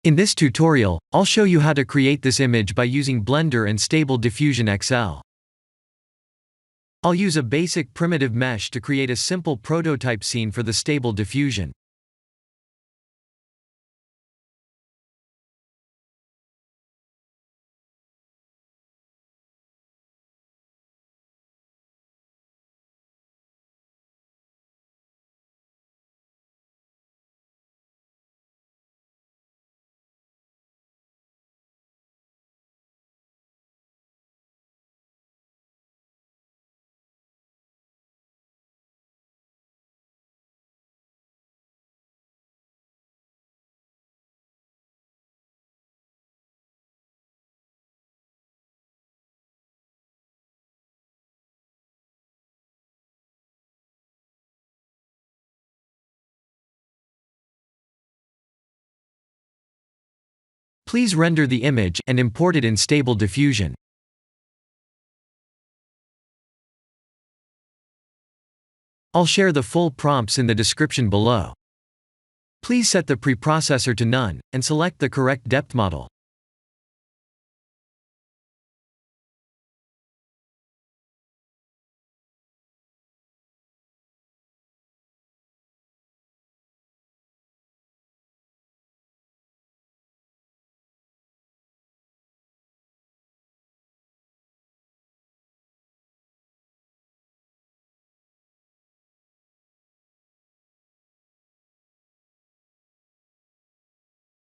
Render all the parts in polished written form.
In this tutorial, I'll show you how to create this image by using Blender and Stable Diffusion XL. I'll use a basic primitive mesh to create a simple prototype scene for the Stable Diffusion. Please render the image and import it in Stable Diffusion. I'll share the full prompts in the description below. Please set the preprocessor to none, and select the correct depth model.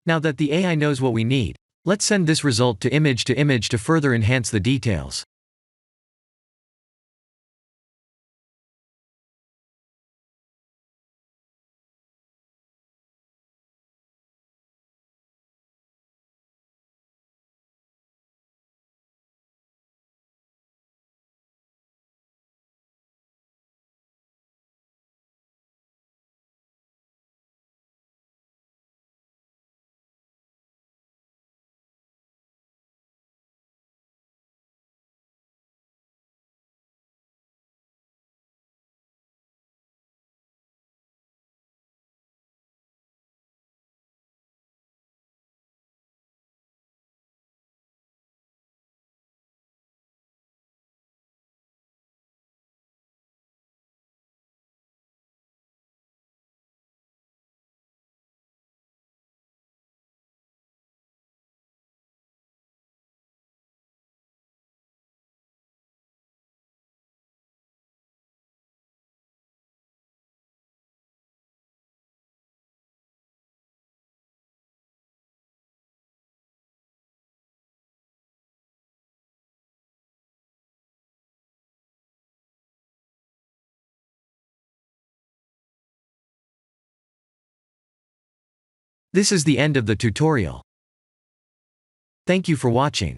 Now that the AI knows what we need, let's send this result to image to further enhance the details. This is the end of the tutorial. Thank you for watching.